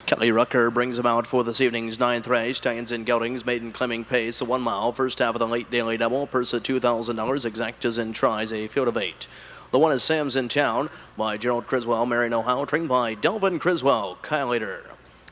Kelly Rucker brings him out for this evening's 9th race. Stallions and Geldings, maiden claiming pace, a 1 mile. First half of the late daily double, purse of $2,000. Exactas and tries, a field of 8. The 1 is SAMS in Town by Gerald Criswell, Mary Know-How, trained by Delvin Criswell, Kyle Ater.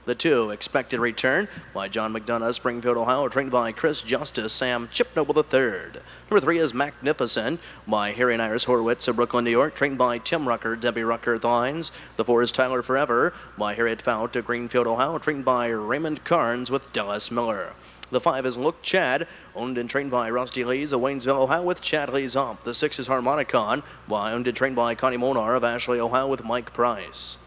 The 2, Expected Return by John McDonough, Springfield, Ohio, trained by Chris Justice, Sam Chipnoble III. Number 3 is Magnificent by Harry and Iris Horowitz of Brooklyn, New York, trained by Tim Rucker, Debbie Rucker Thines. The 4 is Tyler Forever by Harriet Fout of Greenfield, Ohio, trained by Raymond Carnes with Dallas Miller. The 5 is Look Chad, owned and trained by Rusty Lees of Waynesville, Ohio, with Chad Lees up. The 6 is Harmonicon, owned and trained by Connie Monar of Ashley, Ohio, with Mike Price.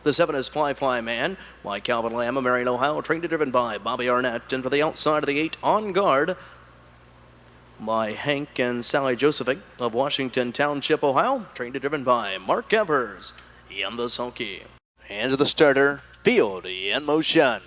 The 7 is Fly Man by Calvin Lamb of Marion, Ohio, trained and driven by Bobby Arnett. And for the outside of the 8, On Guard by Hank and Sally Josephic of Washington Township, Ohio, trained and driven by Mark Evers in the sulky. Hands of the starter, field in motion.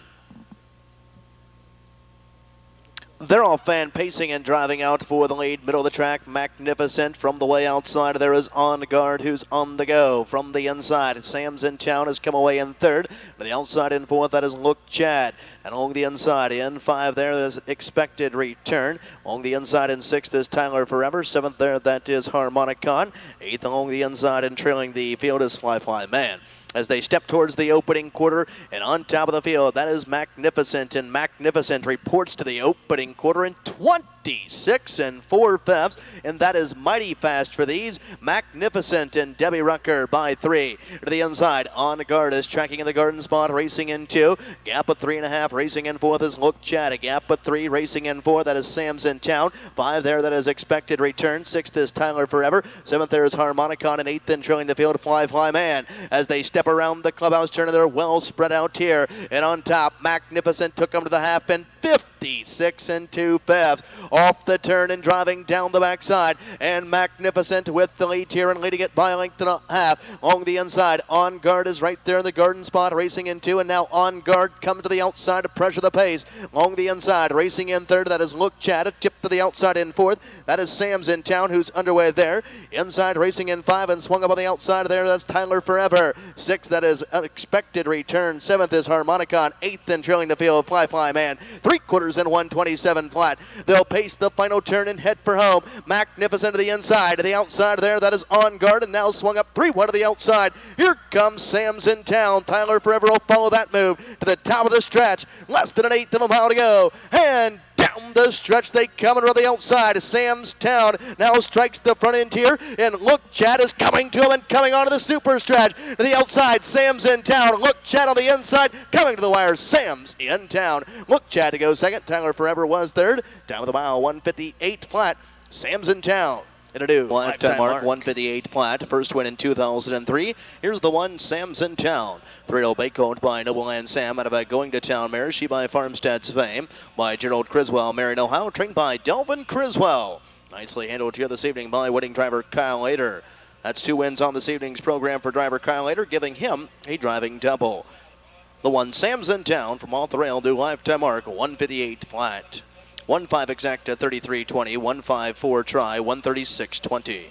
They're all fan pacing and driving out for the lead. Middle of the track, Magnificent. From the way outside, there is On Guard, who's on the go. From the inside, Sam's in Town has come away in 3rd. To the outside in 4th, that is Look Chad. And along the inside, in 5 there is Expected Return. Along the inside in 6th is Tyler Forever. 7th there, that is Harmonicon. 8th along the inside and trailing the field is Fly Man. As they step towards the opening quarter, and on top of the field, that is Magnificent, and Magnificent reports to the opening quarter in 26 4/5, and that is mighty fast for these. Magnificent and Debbie Rucker by 3. To the inside, On Guard is tracking in the garden spot, racing in 2. Gap of 3.5, racing in 4th is Look Chad. A gap of 3, racing in 4, that is Sam's in Town. 5 there, that is Expected Return. 6th is Tyler Forever. 7th there is Harmonicon, and 8th in trailing the field, Fly Man. As they step around the clubhouse turn, they're well spread out here. And on top, Magnificent took them to the half in 56 2/5. Off the turn and driving down the backside. And Magnificent with the lead here and leading it by a length and a half. Along the inside, On Guard is right there in the garden spot, racing in 2. And now On Guard comes to the outside to pressure the pace. Along the inside, racing in 3rd, that is Look Chad. A tip to the outside in 4th. That is Sam's in Town, who's underway there. Inside, racing in 5 and swung up on the outside there. That's Tyler Forever. 6th, that is Expected Return. 7th is Harmonicon. 8th in trailing the field, Fly Man. 3/4 and 127 flat. They'll pace the final turn and head for home. Magnificent to the inside. To the outside there, that is On Guard, and now swung up 3-1 to the outside. Here comes Sam's in Town. Tyler Forever will follow that move to the top of the stretch. Less than an 1/8 of a mile to go. And down the stretch they come around the outside. Sam's Town now strikes the front end here, and Look Chad is coming to him and coming onto the super stretch. To the outside, Sam's in Town. Look Chad on the inside, coming to the wire. Sam's in Town. Look Chad to go 2nd. Tyler Forever was 3rd. Down the mile, 158 flat. Sam's in Town. In a new lifetime mark, 158 flat. First win in 2003. Here's the 1, Sam's in Town. 3-0 Bake owned by Nobleland Sam out of a Going to Town mare. She by Farmstead's Fame. By Gerald Criswell, Mary Know-How, trained by Delvin Criswell. Nicely handled here this evening by winning driver Kyle Ater. That's 2 wins on this evening's program for driver Kyle Ater, giving him a driving double. The 1, Sam's in Town, from off the rail to lifetime mark, 158 flat. 1.5 exacta, 33.20, 1.54 try, 136.20.